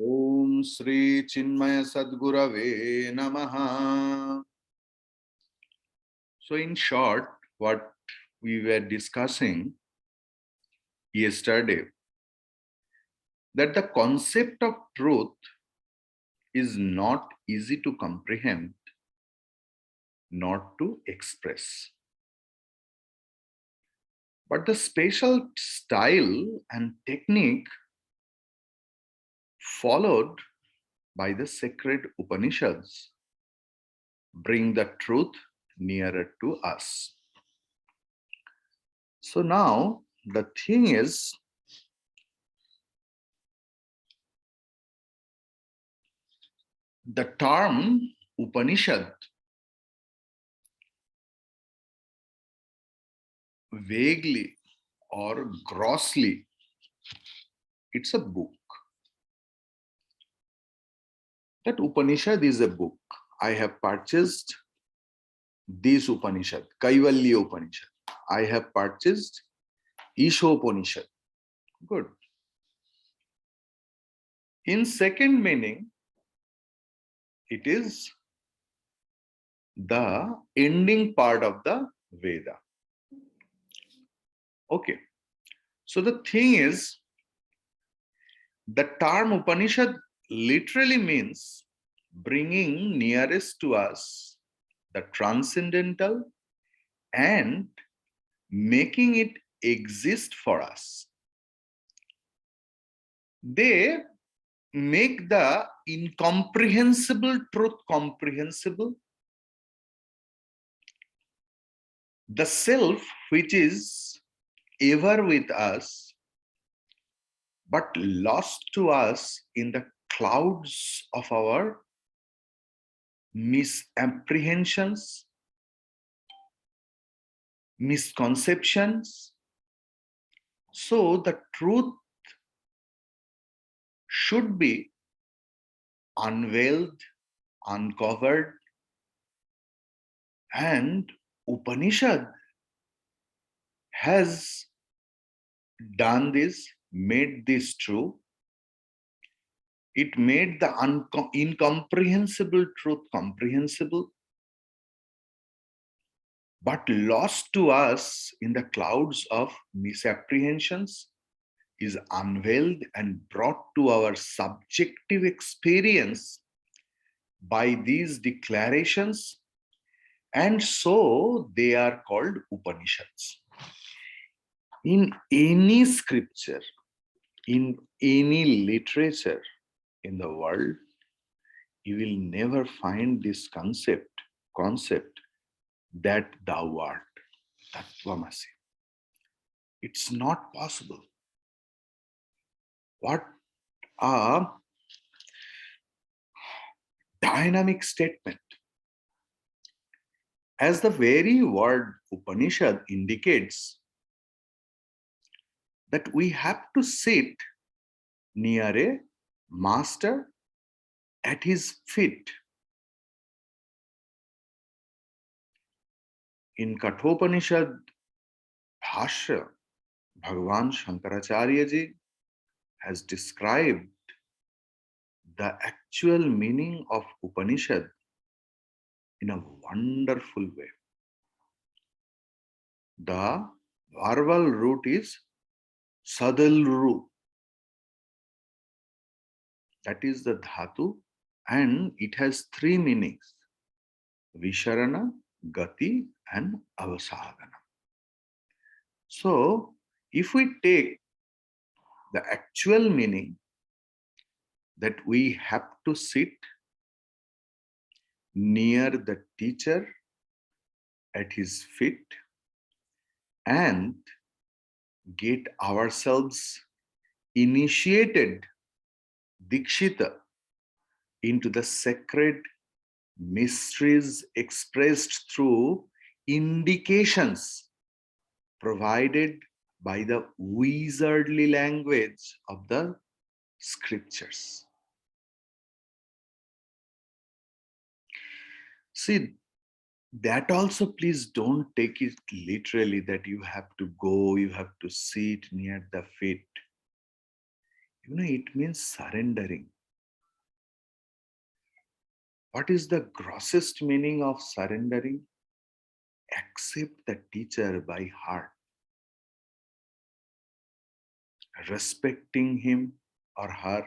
Om Sri Chinmaya Sadgurave Namaha. So in short, what we were discussing yesterday, that the concept of truth is not easy to comprehend, not to express. But the special style and technique followed by the sacred Upanishads bring the truth nearer to us. So now the thing is, the term Upanishad vaguely or grossly, it's a book. That Upanishad is a book. I have purchased this Upanishad, Kaivalya Upanishad. I have purchased Ishopanishad. Good. In second meaning, it is the ending part of the Veda. Okay. So the thing is, the term Upanishad literally means bringing nearest to us the transcendental and making it exist for us. They make the incomprehensible truth comprehensible, the self which is ever with us but lost to us in the clouds of our misapprehensions, misconceptions. So the truth should be unveiled, uncovered, and Upanishad has done this, made this true. It made the incomprehensible truth comprehensible, but lost to us in the clouds of misapprehensions is unveiled and brought to our subjective experience by these declarations, and so they are called Upanishads. In any scripture, in any literature in the world, you will never find this concept that thou art, Tattvamasi. It's not possible. What a dynamic statement. As the very word Upanishad indicates, that we have to sit near a master at his feet. In Kathopanishad Bhashya, Bhagavan Shankaracharya ji has described the actual meaning of Upanishad in a wonderful way. The verbal root is Sadalru. That is the dhatu, and it has three meanings: Visharana, Gati, and Avasadana. So, if we take the actual meaning, that we have to sit near the teacher at his feet and get ourselves initiated, dikshita, into the sacred mysteries expressed through indications provided by the wizardly language of the scriptures. See, that also, please don't take it literally that you have to go, you have to sit near the feet. It means surrendering. What is the grossest meaning of surrendering? Accept the teacher by heart, respecting him or her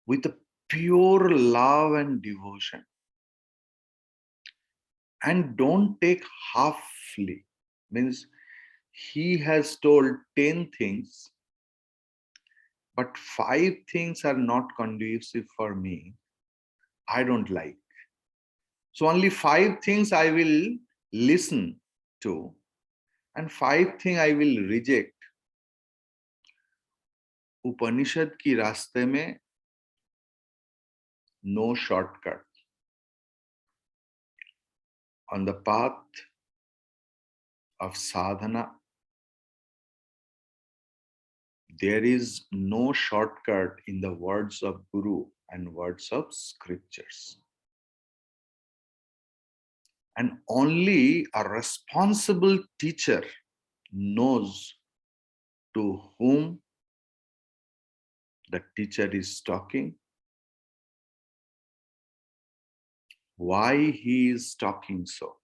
with a pure love and devotion. And don't take halfly. Means he has told 10 things, but 5 things are not conducive for me. I don't like. So only 5 things I will listen to, and 5 things I will reject. उपनिषद की रास्ते में no shortcut. On the path of sadhana, there is no shortcut in the words of Guru and words of scriptures. And only a responsible teacher knows to whom the teacher is talking, why he is talking so.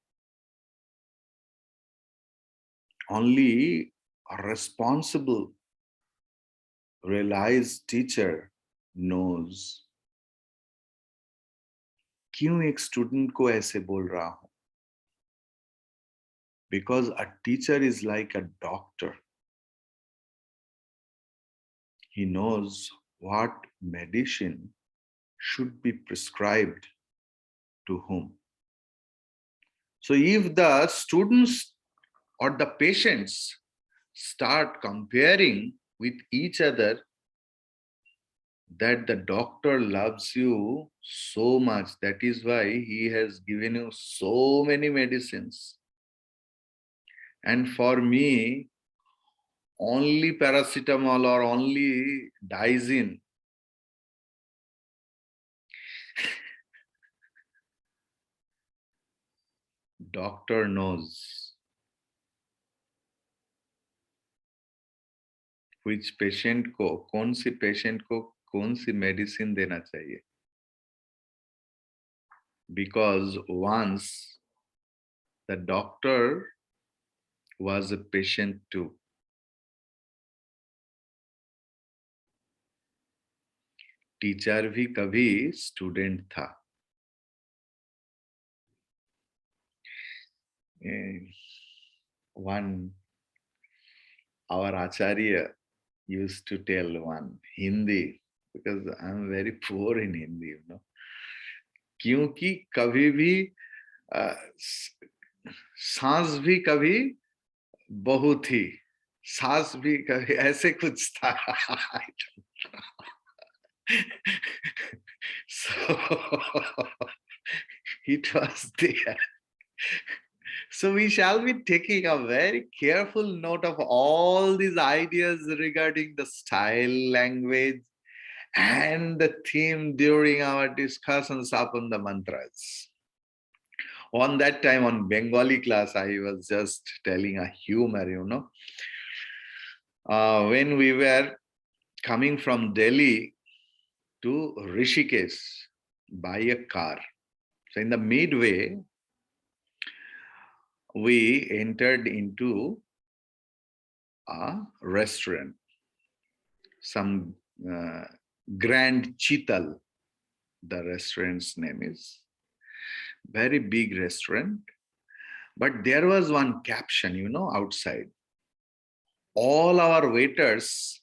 Only a responsible, realized teacher knows क्यों एक student को ऐसे बोल रहा हूं. Because a teacher is like a doctor. He knows what medicine should be prescribed to whom. So if the students or the patients start comparing with each other, that the doctor loves you so much, that is why he has given you so many medicines, and for me only paracetamol or only Dizin. Doctor knows which patient को, कौन सी patient को कौन सी medicine देना चाहिए. Because once the doctor was a patient too. Teacher भी कभी student था. One, our acharya used to tell one Hindi, because I'm very poor in Hindi, you know. क्योंकि कभी भी सांस भी कभी बहू थी, सांस भी कभी, ऐसे कुछ था. So it was there. So we shall be taking a very careful note of all these ideas regarding the style, language, and the theme during our discussions upon the mantras. On that time, on Bengali class, I was just telling a humor, you know. When we were coming from Delhi to Rishikesh by a car, so in the midway, we entered into a restaurant, some Grand Chital, the restaurant's name is. Very big restaurant. But there was one caption, you know, outside. All our waiters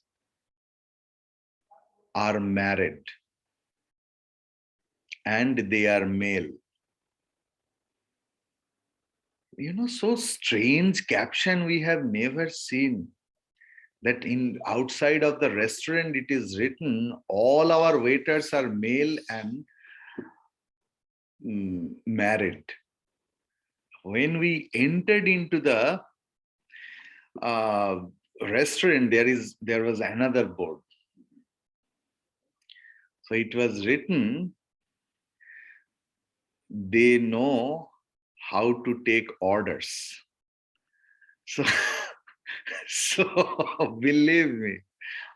are married and they are male. You know, so strange caption we have never seen. That in outside of the restaurant it is written all our waiters are male and married. When we entered into the restaurant, there was another board. So it was written, they know how to take orders. So, so believe me,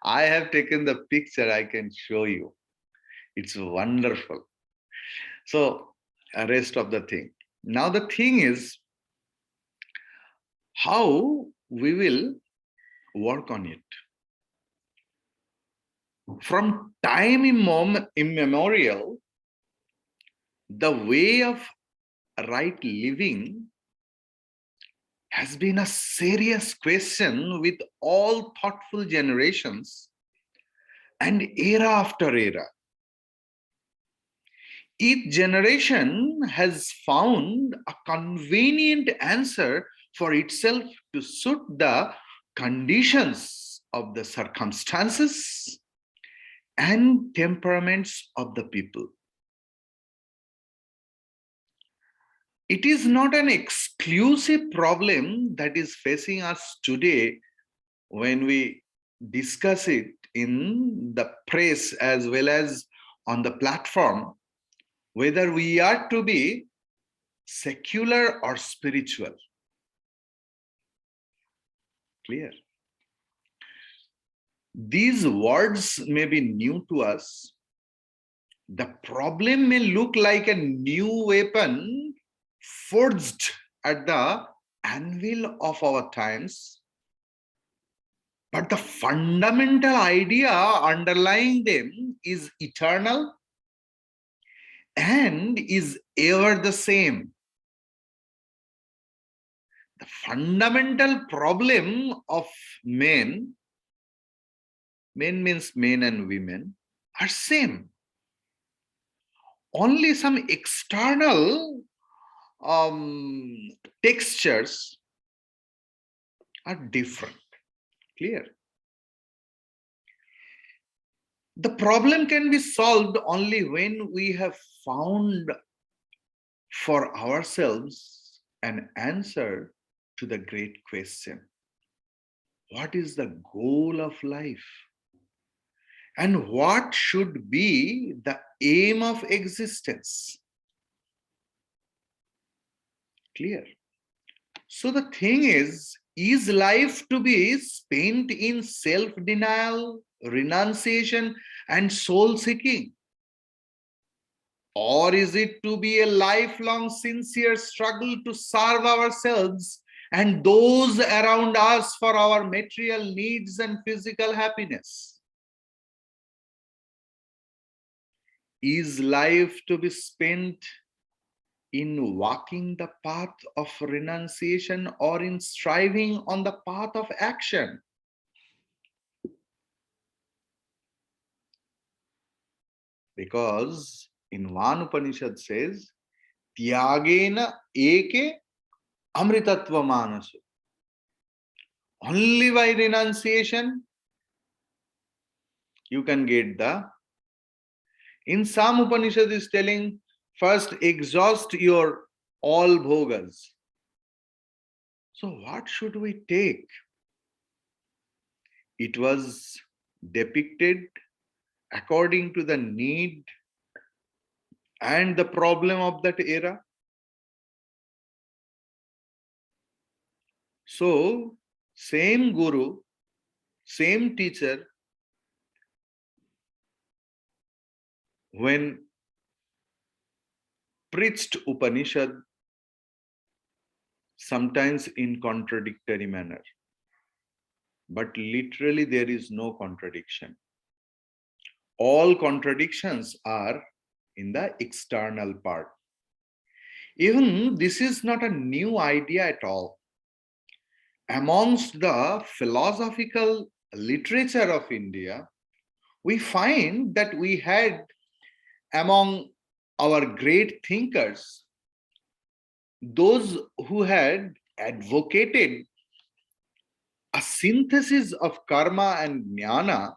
I have taken the picture, I can show you. It's wonderful. So, rest of the thing. Now, the thing is how we will work on it. From time immemorial, the way of right living has been a serious question with all thoughtful generations and era after era. Each generation has found a convenient answer for itself to suit the conditions of the circumstances and temperaments of the people. It is not an exclusive problem that is facing us today when we discuss it in the press as well as on the platform, whether we are to be secular or spiritual. Clear? These words may be new to us. The problem may look like a new weapon forged at the anvil of our times, but the fundamental idea underlying them is eternal and is ever the same. The fundamental problem of men means men and women, are same. Only some external textures are different. Clear? The problem can be solved only when we have found for ourselves an answer to the great question. What is the goal of life? And what should be the aim of existence? Clear? So the thing is life to be spent in self-denial, renunciation, and soul-seeking? Or is it to be a lifelong sincere struggle to serve ourselves and those around us for our material needs and physical happiness? Is life to be spent in walking the path of renunciation or in striving on the path of action? Because in one Upanishad says, Tyagena eke amritatva manasu. Only by renunciation you can get the. In some Upanishad is telling, first exhaust your all bhogas. So what should we take? It was depicted according to the need and the problem of that era. So same guru, same teacher, when preached Upanishad, sometimes in contradictory manner, but literally there is no contradiction. All contradictions are in the external part. Even this is not a new idea at all. Amongst the philosophical literature of India, we find that we had among our great thinkers those who had advocated a synthesis of karma and jnana,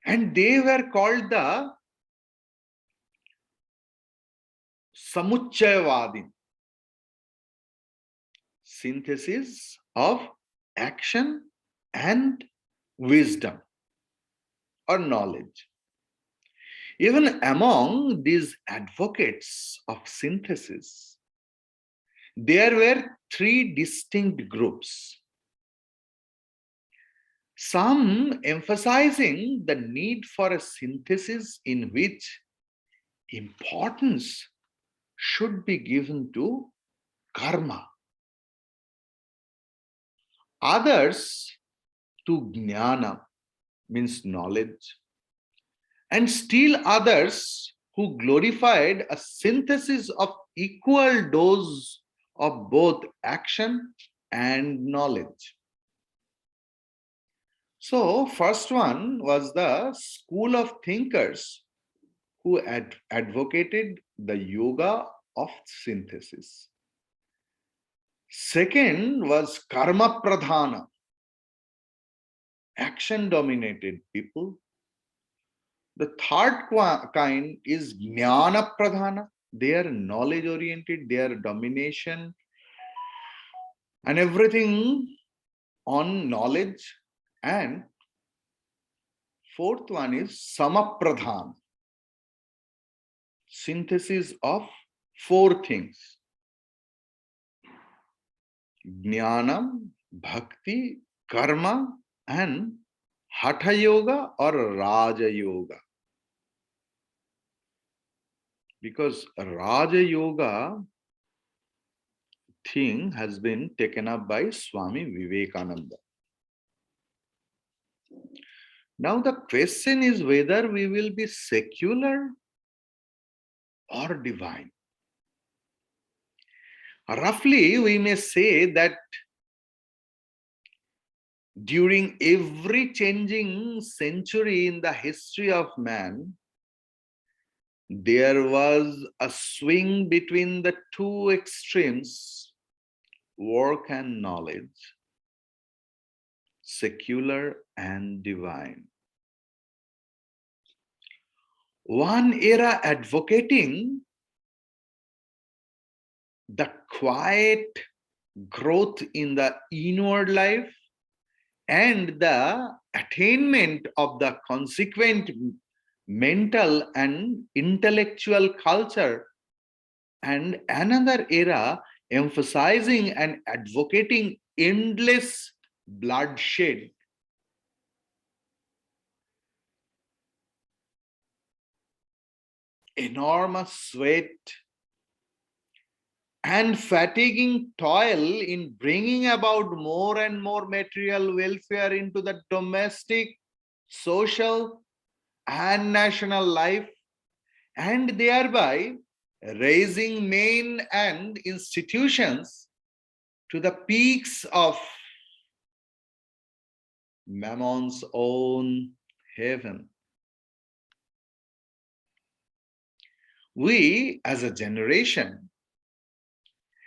and they were called the samuchayavadin, synthesis of action and wisdom or knowledge. Even among these advocates of synthesis, there were three distinct groups. Some emphasizing the need for a synthesis in which importance should be given to karma, others to jnana, means knowledge, and still others who glorified a synthesis of equal dose of both action and knowledge. So, first one was the school of thinkers who advocated the yoga of synthesis. Second was karma pradhana, action dominated people. The third kind is jnana pradhana. They are knowledge oriented, they are domination and everything on knowledge. And fourth one is samapradhan, synthesis of four things: jnanam, bhakti, karma, and hatha yoga or raja yoga. Because raja yoga thing has been taken up by Swami Vivekananda. Now the question is whether we will be secular or divine. Roughly, we may say that during every changing century in the history of man, there was a swing between the two extremes, work and knowledge, secular and divine. One era advocating the quiet growth in the inward life and the attainment of the consequent mental and intellectual culture, and another era emphasizing and advocating endless bloodshed, enormous sweat, and fatiguing toil in bringing about more and more material welfare into the domestic, social, and national life, and thereby raising men and institutions to the peaks of Mammon's own heaven. We, as a generation,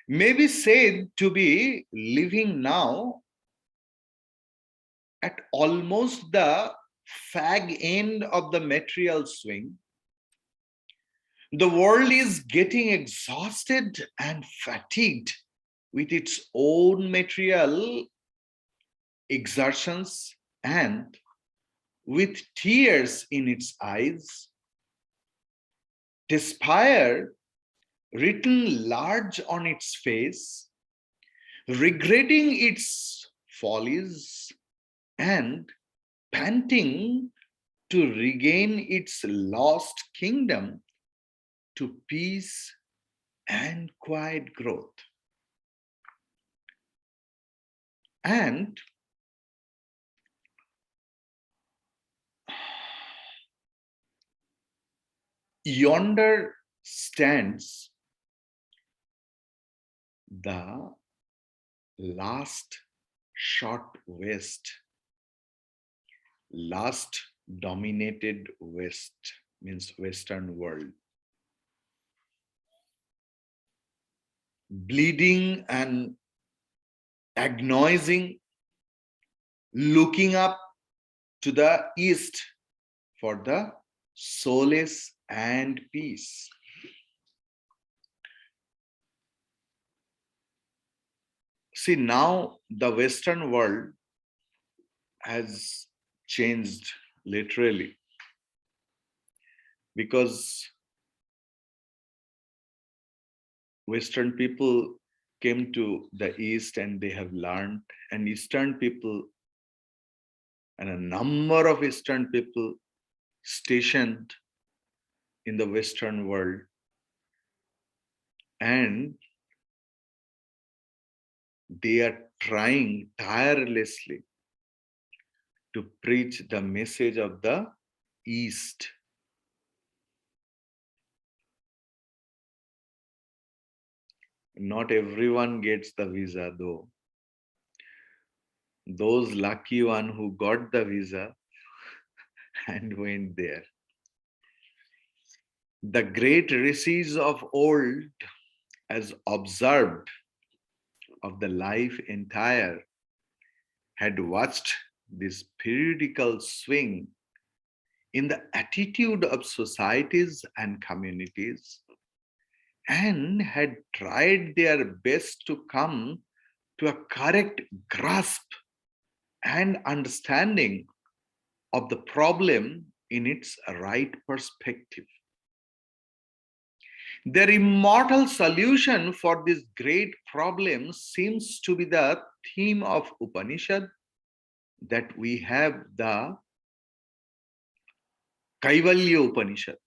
may be said to be living now at almost the fag end of the material swing. The world is getting exhausted and fatigued with its own material exertions and with tears in its eyes, despair written large on its face, regretting its follies and panting to regain its lost kingdom to peace and quiet growth. And yonder stands the last short west, last dominated west, means Western world, bleeding and agonizing, looking up to the east for the solace and peace. See, now the Western world has changed literally, because Western people came to the East and they have learned, and Eastern people and a number of Eastern people stationed in the Western world, and they are trying tirelessly to preach the message of the East. Not everyone gets the visa, though. Those lucky one who got the visa and went there. The great rishis of old, as observed of the life entire, had watched this periodical swing in the attitude of societies and communities, and had tried their best to come to a correct grasp and understanding of the problem in its right perspective. Their immortal solution for this great problem seems to be the theme of Upanishad, that we have the Kaivalya Upanishad.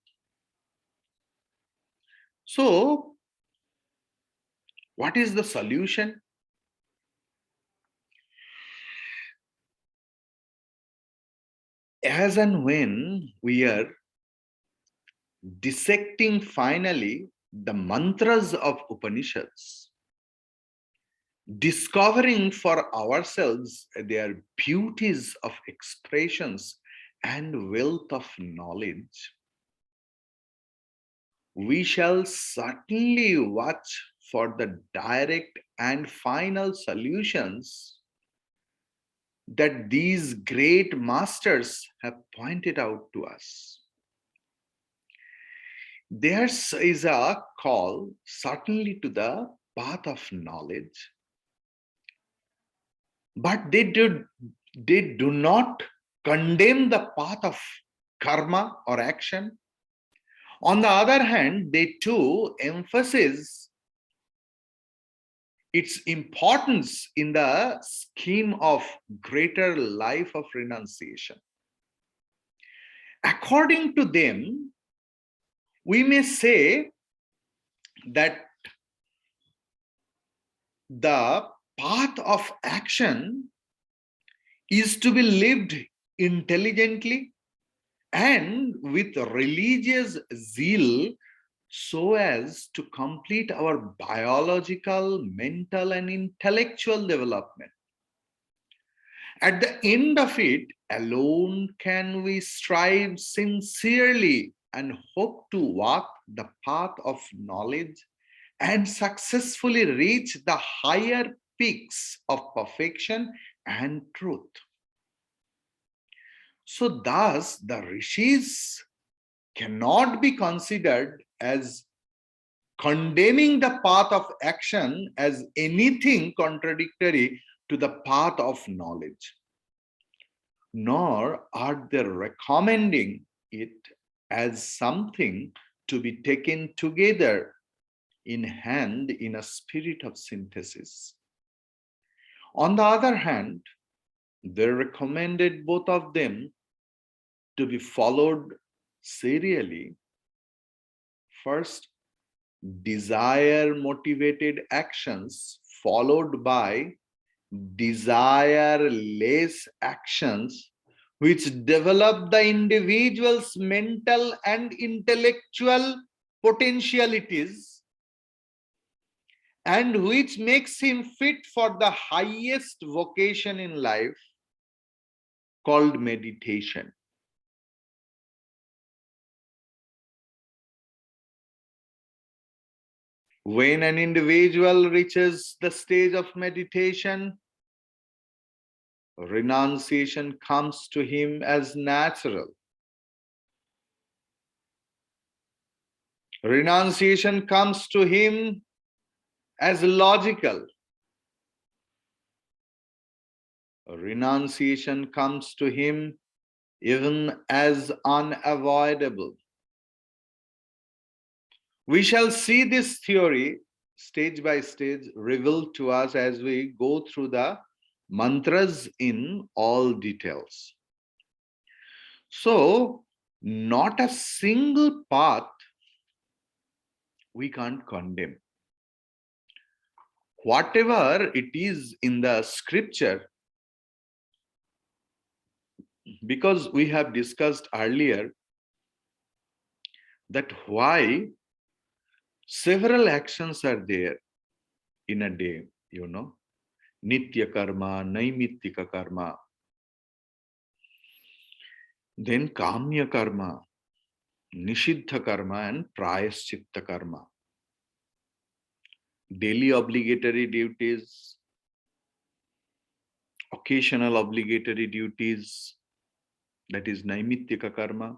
So, what is the solution? As and when we are dissecting finally the mantras of Upanishads, discovering for ourselves their beauties of expressions and wealth of knowledge, we shall certainly watch for the direct and final solutions that these great masters have pointed out to us. There is a call certainly to the path of knowledge, but they do not condemn the path of karma or action. On the other hand, they too emphasize its importance in the scheme of greater life of renunciation. According to them, we may say that the path of action is to be lived intelligently and with religious zeal, so as to complete our biological, mental, and intellectual development. At the end of it alone can we strive sincerely and hope to walk the path of knowledge and successfully reach the higher peaks of perfection and truth. So, thus, the rishis cannot be considered as condemning the path of action as anything contradictory to the path of knowledge, nor are they recommending it as something to be taken together in hand in a spirit of synthesis. On the other hand, they recommended both of them to be followed serially. First, desire motivated actions, followed by desireless actions, which develop the individual's mental and intellectual potentialities, and which makes him fit for the highest vocation in life, called meditation. When an individual reaches the stage of meditation, renunciation comes to him as natural. Renunciation comes to him as logical. Renunciation comes to him even as unavoidable. We shall see this theory stage by stage revealed to us as we go through the mantras in all details. So, not a single path we can't condemn. Whatever it is in the scripture, because we have discussed earlier that why several actions are there in a day, Nitya karma, Naimittika karma, then Kamya karma, Nishiddha karma, and Prayaschitta karma. Daily obligatory duties, occasional obligatory duties, that is Naimittika karma,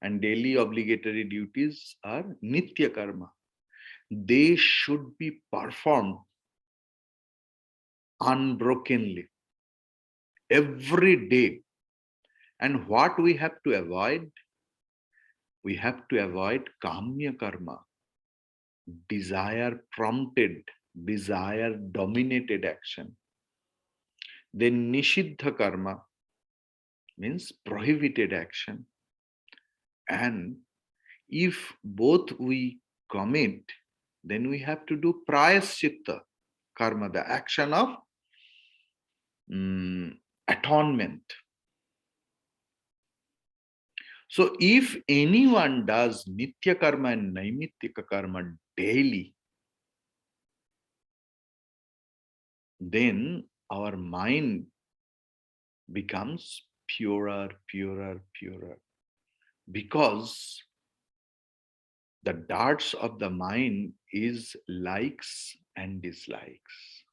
and daily obligatory duties are Nitya karma. They should be performed unbrokenly every day. And what we have to avoid? We have to avoid Kamya karma, desire prompted, desire dominated action. Then Nishiddha karma means prohibited action. And if both we commit, then we have to do Prayaschitta karma, the action of atonement. So if anyone does Nitya karma and Naimittika karma daily, then our mind becomes purer, purer, purer. Because the darts of the mind is likes and dislikes.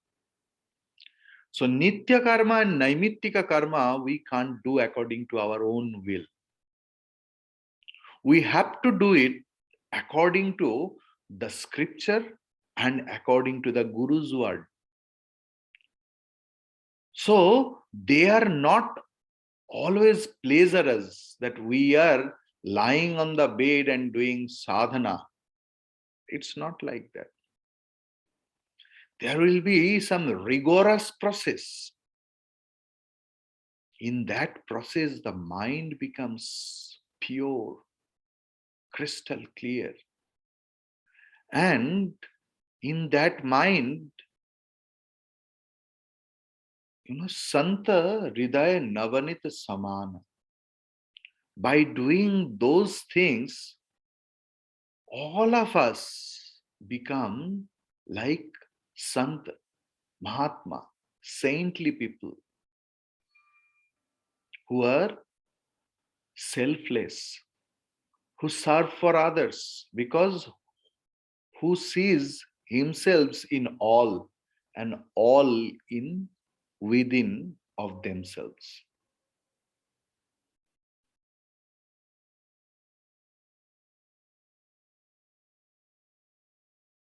So Nitya karma and Naimittika karma, we can't do according to our own will. We have to do it according to the scripture and according to the Guru's word. So they are not always pleasurous that we are lying on the bed and doing sadhana. It's not like that. There will be some rigorous process. In that process, the mind becomes pure, crystal clear. And in that mind, Santa Hridaya Navanita Samana. By doing those things, all of us become like Sant, Mahatma, saintly people who are selfless, who serve for others, because who sees himself in all and all in within of themselves.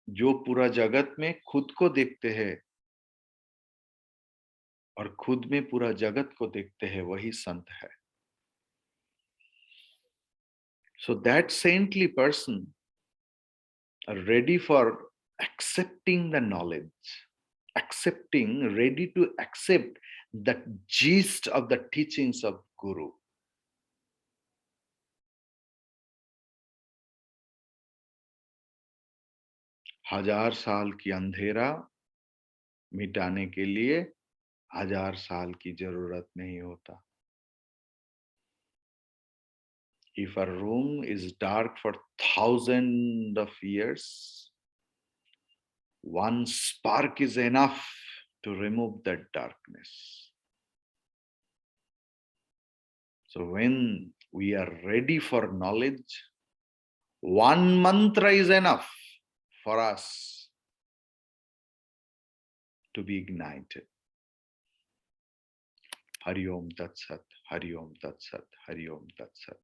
जो पूरा जगत में खुद को देखते हैं और खुद में पूरा जगत को देखते हैं, वही संत है. So that saintly person are ready for accepting the knowledge, ready to accept the gist of the teachings of Guru. हजार साल की अंधेरा मिटाने के लिए हजार साल की जरूरत नहीं होता. If a room is dark for thousands of years, one spark is enough to remove that darkness. So when we are ready for knowledge, one mantra is enough for us to be ignited. Hari Om Tat Sat, Hari Om Tat Sat, Hari Om Tat Sat.